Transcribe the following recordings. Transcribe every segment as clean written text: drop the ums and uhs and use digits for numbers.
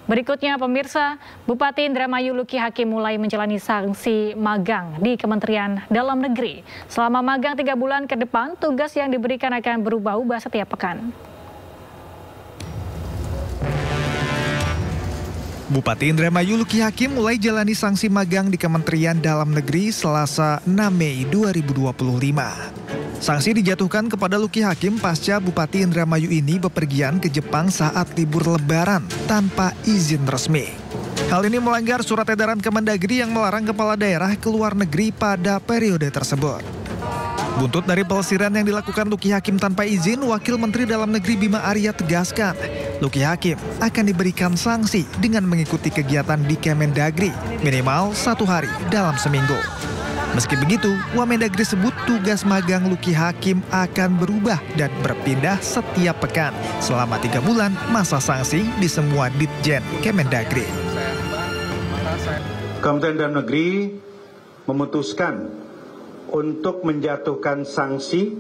Berikutnya pemirsa, Bupati Indramayu Luki Hakim mulai menjalani sanksi magang di Kementerian Dalam Negeri. Selama magang 3 bulan ke depan, tugas yang diberikan akan berubah-ubah setiap pekan. Bupati Indramayu Luki Hakim mulai jalani sanksi magang di Kementerian Dalam Negeri Selasa 6 Mei 2025. Sanksi dijatuhkan kepada Luki Hakim pasca Bupati Indramayu ini bepergian ke Jepang saat libur Lebaran tanpa izin resmi. Hal ini melanggar surat edaran Kemendagri yang melarang kepala daerah ke luar negeri pada periode tersebut. Buntut dari pelesiran yang dilakukan Luki Hakim tanpa izin, Wakil Menteri Dalam Negeri Bima Arya tegaskan, Luki Hakim akan diberikan sanksi dengan mengikuti kegiatan di Kemendagri minimal 1 hari dalam seminggu. Meski begitu, Wamendagri sebut tugas magang Luki Hakim akan berubah dan berpindah setiap pekan selama 3 bulan masa sanksi di semua Ditjen Kemendagri. Kementerian Dalam Negeri memutuskan untuk menjatuhkan sanksi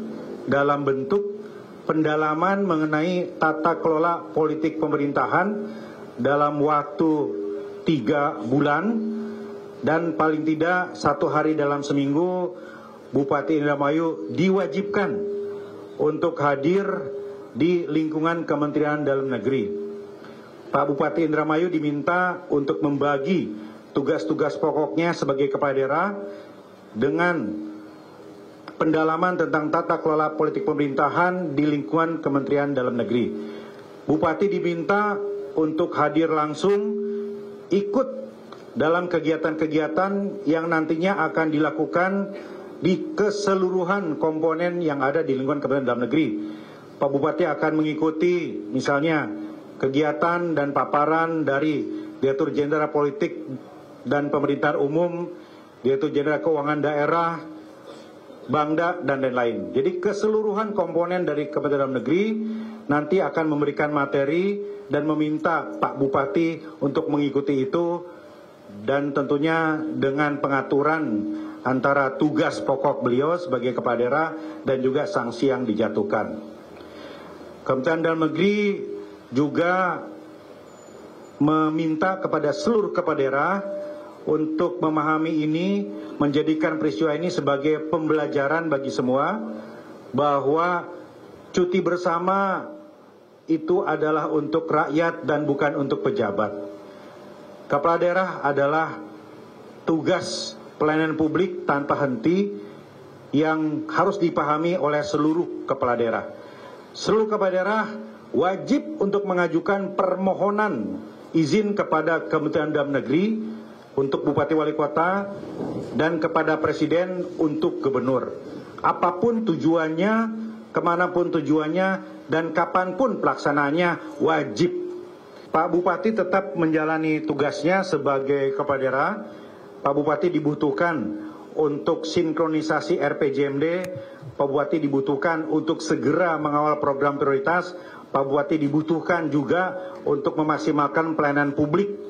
dalam bentuk pendalaman mengenai tata kelola politik pemerintahan dalam waktu 3 bulan dan paling tidak 1 hari dalam seminggu. Bupati Indramayu diwajibkan untuk hadir di lingkungan Kementerian Dalam Negeri. Pak Bupati Indramayu diminta untuk membagi tugas-tugas pokoknya sebagai kepala daerah dengan pendalaman tentang tata kelola politik pemerintahan di lingkungan Kementerian Dalam Negeri. Bupati diminta untuk hadir langsung, ikut dalam kegiatan-kegiatan yang nantinya akan dilakukan di keseluruhan komponen yang ada di lingkungan Kementerian Dalam Negeri. Pak Bupati akan mengikuti misalnya kegiatan dan paparan dari Direktur Jenderal Politik dan Pemerintahan Umum, Direktur Jenderal Keuangan Daerah, Bangda, dan lain-lain. Jadi keseluruhan komponen dari Kementerian Dalam Negeri nanti akan memberikan materi dan meminta Pak Bupati untuk mengikuti itu, dan tentunya dengan pengaturan antara tugas pokok beliau sebagai kepala daerah dan juga sanksi yang dijatuhkan. Kementerian Dalam Negeri juga meminta kepada seluruh kepala daerah untuk memahami ini, menjadikan peristiwa ini sebagai pembelajaran bagi semua, bahwa cuti bersama itu adalah untuk rakyat dan bukan untuk pejabat. Kepala daerah adalah tugas pelayanan publik tanpa henti yang harus dipahami oleh seluruh kepala daerah. Seluruh kepala daerah wajib untuk mengajukan permohonan izin kepada Kementerian Dalam Negeri untuk Bupati Wali Kota dan kepada Presiden untuk Gubernur. Apapun tujuannya, kemanapun tujuannya, dan kapanpun pelaksanaannya wajib. Pak Bupati tetap menjalani tugasnya sebagai kepala daerah. Pak Bupati dibutuhkan untuk sinkronisasi RPJMD. Pak Bupati dibutuhkan untuk segera mengawal program prioritas. Pak Bupati dibutuhkan juga untuk memaksimalkan pelayanan publik.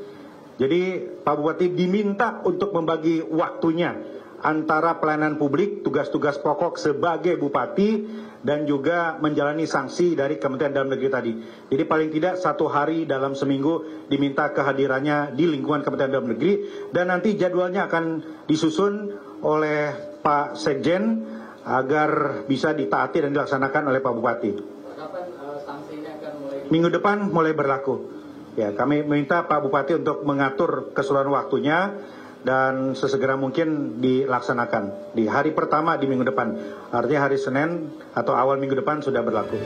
Jadi Pak Bupati diminta untuk membagi waktunya antara pelayanan publik, tugas-tugas pokok sebagai Bupati, dan juga menjalani sanksi dari Kementerian Dalam Negeri tadi. Jadi paling tidak 1 hari dalam seminggu diminta kehadirannya di lingkungan Kementerian Dalam Negeri, dan nanti jadwalnya akan disusun oleh Pak Sekjen agar bisa ditaati dan dilaksanakan oleh Pak Bupati. Kapan sanksinya akan mulai? Minggu depan mulai berlaku. Ya, kami meminta Pak Bupati untuk mengatur keseluruhan waktunya dan sesegera mungkin dilaksanakan di hari pertama di minggu depan. Artinya hari Senin atau awal minggu depan sudah berlaku.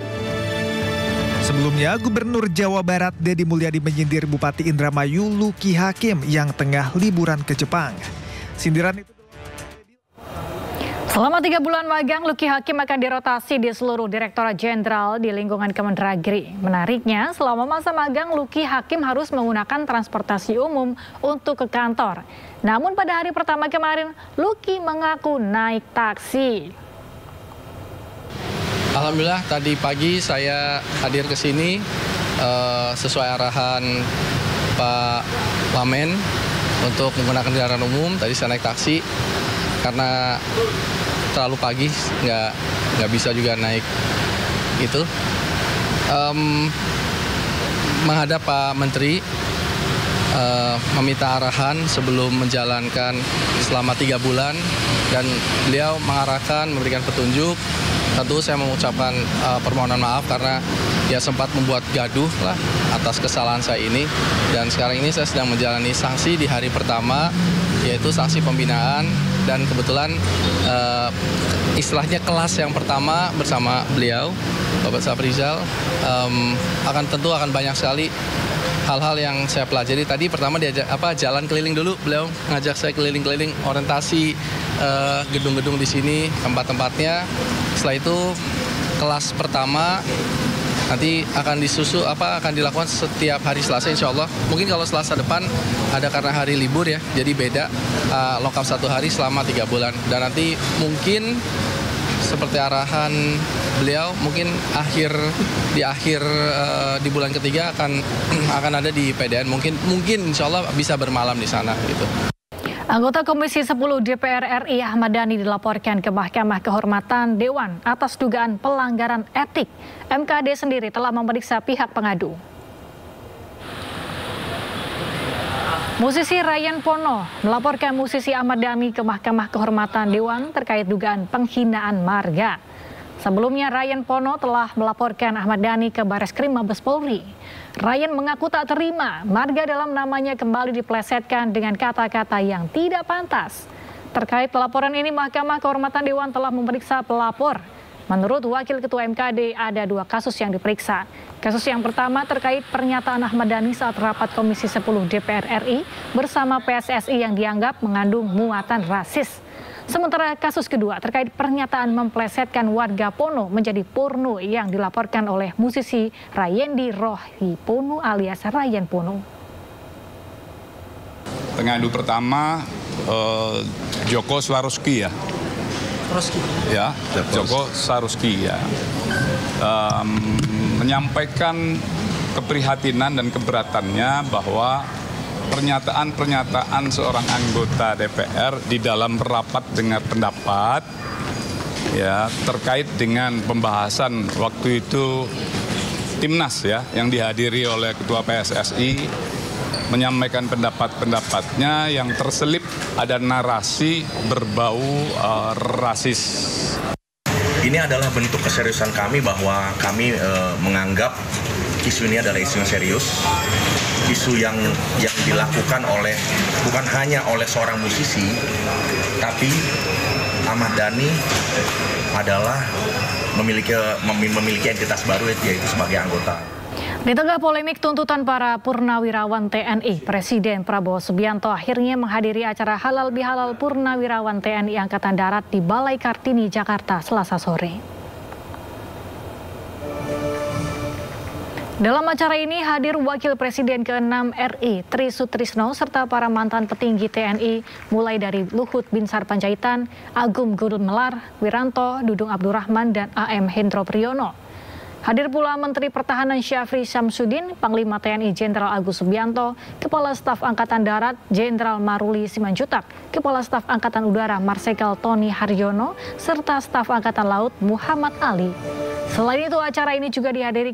Sebelumnya, Gubernur Jawa Barat Deddy Mulyadi menyindir Bupati Indramayu Luki Hakim yang tengah liburan ke Jepang. Sindiran itu Selama 3 bulan magang, Luki Hakim akan dirotasi di seluruh Direktorat Jenderal di lingkungan Kemendagri. Menariknya, selama masa magang, Luki Hakim harus menggunakan transportasi umum untuk ke kantor. Namun pada hari pertama kemarin, Luki mengaku naik taksi. Alhamdulillah tadi pagi saya hadir ke sini sesuai arahan Pak Wamen untuk menggunakan kendaraan umum. Tadi saya naik taksi karena terlalu pagi, nggak bisa juga naik itu. Menghadap Pak Menteri meminta arahan sebelum menjalankan selama 3 bulan, dan beliau mengarahkan, memberikan petunjuk. Tentu saya mengucapkan permohonan maaf karena ya sempat membuat gaduh lah atas kesalahan saya ini. Dan sekarang ini saya sedang menjalani sanksi di hari pertama, yaitu sanksi pembinaan. Dan kebetulan istilahnya kelas yang pertama bersama beliau, Bapak Safrizal, tentu akan banyak sekali hal-hal yang saya pelajari. Tadi pertama diajak jalan keliling dulu, beliau ngajak saya keliling-keliling orientasi gedung-gedung di sini, tempat-tempatnya. Setelah itu kelas pertama nanti akan akan dilakukan setiap hari Selasa insya Allah. Mungkin kalau Selasa depan ada karena hari libur ya, jadi beda, lengkap 1 hari selama 3 bulan. Dan nanti mungkin seperti arahan beliau, mungkin di bulan ketiga akan ada di PDN, mungkin insya Allah bisa bermalam di sana gitu. Anggota Komisi 10 DPR RI Ahmad Dhani dilaporkan ke Mahkamah Kehormatan Dewan atas dugaan pelanggaran etik. MKD sendiri telah memeriksa pihak pengadu. Musisi Ryan Pono melaporkan musisi Ahmad Dhani ke Mahkamah Kehormatan Dewan terkait dugaan penghinaan marga. Sebelumnya Ryan Pono telah melaporkan Ahmad Dhani ke Bareskrim Mabes Polri. Ryan mengaku tak terima marga dalam namanya kembali diplesetkan dengan kata-kata yang tidak pantas. Terkait laporan ini, Mahkamah Kehormatan Dewan telah memeriksa pelapor. Menurut Wakil Ketua MKD, ada 2 kasus yang diperiksa. Kasus yang pertama terkait pernyataan Ahmad Dhani saat rapat Komisi 10 DPR RI bersama PSSI yang dianggap mengandung muatan rasis. Sementara kasus kedua terkait pernyataan memplesetkan warga Pono menjadi porno yang dilaporkan oleh musisi Rayendi Rohi Pono alias Ryan Pono. Pengadu pertama Joko Swarovski ya. Ya, Joko Swarovski ya. Menyampaikan keprihatinan dan keberatannya bahwa pernyataan seorang anggota DPR di dalam rapat dengar pendapat ya terkait dengan pembahasan waktu itu Timnas ya yang dihadiri oleh Ketua PSSI menyampaikan pendapat-pendapatnya yang terselip ada narasi berbau rasis. Ini adalah bentuk keseriusan kami bahwa kami menganggap isu ini adalah isu yang serius. Isu yang dilakukan bukan hanya oleh seorang musisi, tapi Ahmad Dhani adalah memiliki entitas baru yaitu sebagai anggota. Di tengah polemik tuntutan para purnawirawan TNI, Presiden Prabowo Subianto akhirnya menghadiri acara halal bihalal purnawirawan TNI Angkatan Darat di Balai Kartini, Jakarta, Selasa sore. Dalam acara ini hadir Wakil Presiden ke-6 RI Tri Sutrisno serta para mantan petinggi TNI mulai dari Luhut Binsar Panjaitan, Agung Gumelar, Wiranto, Dudung Abdurrahman, dan AM Hendro Priyono. Hadir pula Menteri Pertahanan Syafri Syamsuddin, Panglima TNI Jenderal Agus Subianto, Kepala Staf Angkatan Darat Jenderal Maruli Simanjuntak, Kepala Staf Angkatan Udara Marsikal Tony Haryono, serta Staf Angkatan Laut Muhammad Ali. Selain itu acara ini juga dihadiri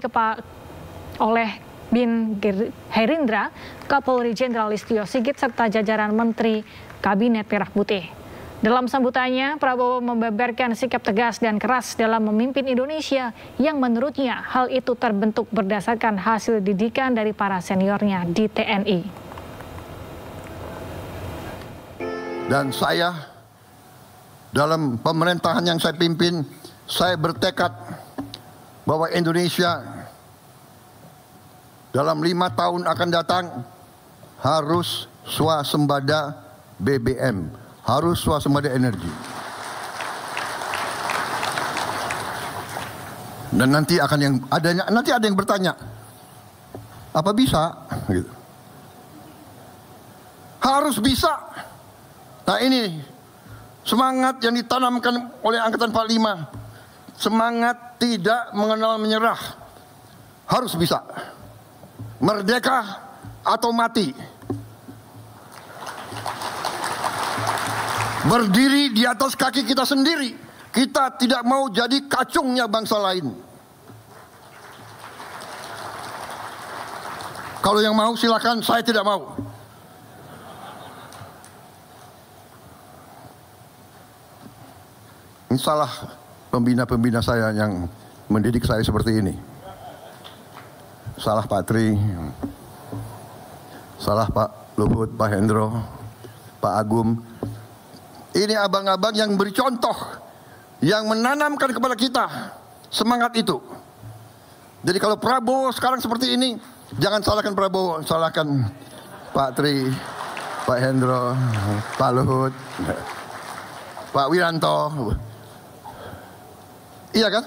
oleh Bin Herindra, Kapolri Jenderal Listio Sigit, serta jajaran Menteri Kabinet Merah Putih. Dalam sambutannya, Prabowo membeberkan sikap tegas dan keras dalam memimpin Indonesia yang menurutnya hal itu terbentuk berdasarkan hasil didikan dari para seniornya di TNI. Dan saya, dalam pemerintahan yang saya pimpin, saya bertekad bahwa Indonesia dalam 5 tahun akan datang harus swasembada BBM, harus swasembada energi. Dan nanti ada yang bertanya, apa bisa? Gitu. Harus bisa. Nah ini semangat yang ditanamkan oleh Angkatan 45, semangat tidak mengenal menyerah, harus bisa. Merdeka atau mati. Berdiri di atas kaki kita sendiri. Kita tidak mau jadi kacungnya bangsa lain. Kalau yang mau silakan, saya tidak mau. salah pembina-pembina saya yang mendidik saya seperti ini. Salah Pak Tri, salah Pak Luhut, Pak Hendro, Pak Agum. Ini abang-abang yang beri contoh, yang menanamkan kepada kita semangat itu. Jadi kalau Prabowo sekarang seperti ini, jangan salahkan Prabowo, salahkan Pak Tri, Pak Hendro, Pak Luhut, Pak Wiranto. Iya kan?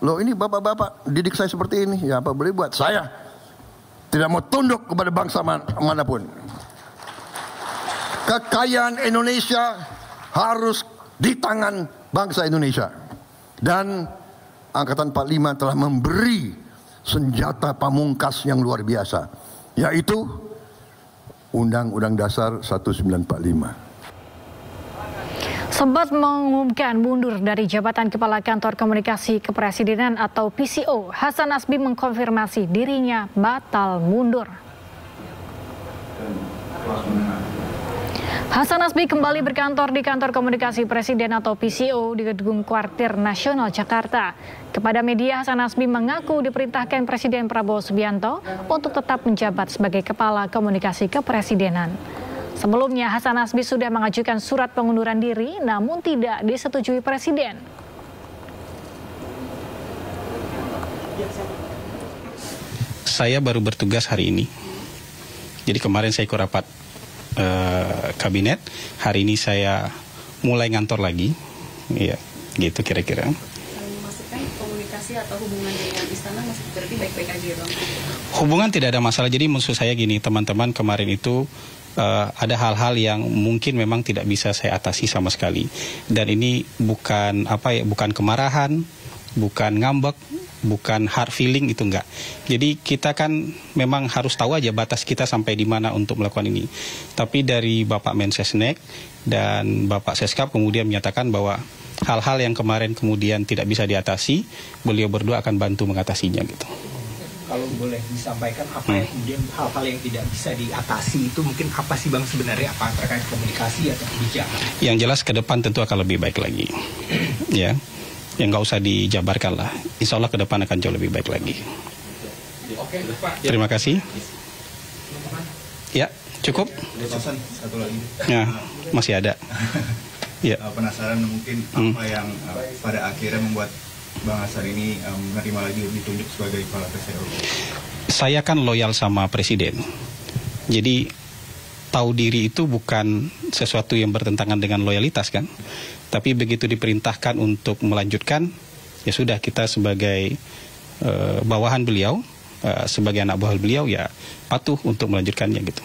Loh, ini bapak-bapak didik saya seperti ini, ya apa boleh buat. Saya tidak mau tunduk kepada bangsa manapun. Kekayaan Indonesia harus di tangan bangsa Indonesia. Dan Angkatan 45 telah memberi senjata pamungkas yang luar biasa, yaitu Undang-Undang Dasar 1945. Sempat mengumumkan mundur dari jabatan Kepala Kantor Komunikasi Kepresidenan atau PCO, Hasan Nasbi mengkonfirmasi dirinya batal mundur. Hasan Nasbi kembali berkantor di Kantor Komunikasi Presiden atau PCO di Gedung Kuartir Nasional Jakarta. Kepada media, Hasan Nasbi mengaku diperintahkan Presiden Prabowo Subianto untuk tetap menjabat sebagai Kepala Komunikasi Kepresidenan. Sebelumnya, Hasan Nasbi sudah mengajukan surat pengunduran diri, namun tidak disetujui Presiden. Saya baru bertugas hari ini. Jadi kemarin saya ikut rapat kabinet, hari ini saya mulai ngantor lagi. Iya, gitu kira-kira. Memastikan komunikasi atau hubungan dengan istana masih berarti baik-baik aja ya, Bang? Hubungan tidak ada masalah. Jadi maksud saya gini, teman-teman, kemarin itu ada hal-hal yang mungkin memang tidak bisa saya atasi sama sekali. Dan ini bukan bukan kemarahan, bukan ngambek, bukan hard feeling, itu enggak. Jadi kita kan memang harus tahu aja batas kita sampai di mana untuk melakukan ini. Tapi dari Bapak Mensesnek dan Bapak Seskap kemudian menyatakan bahwa hal-hal yang kemarin kemudian tidak bisa diatasi, beliau berdua akan bantu mengatasinya gitu. Kalau boleh disampaikan apa yang kemudian hal-hal yang tidak bisa diatasi itu mungkin apa sih Bang sebenarnya, apa terkait komunikasi atau kebijakan? Yang jelas ke depan tentu akan lebih baik lagi, ya. Yang nggak usah dijabarkan lah. Insya Allah ke depan akan jauh lebih baik lagi. Oke, Pak. Terima kasih. Ya, cukup. Satu lagi. Ya, masih ada. Ya. Penasaran mungkin apa yang pada akhirnya membuat Bang Hasan ini menerima lagi ditunjuk sebagai kepala PCO? Saya kan loyal sama Presiden. Jadi tahu diri itu bukan sesuatu yang bertentangan dengan loyalitas kan. Tapi begitu diperintahkan untuk melanjutkan, ya sudah, kita sebagai bawahan beliau, sebagai anak buah beliau ya patuh untuk melanjutkannya gitu.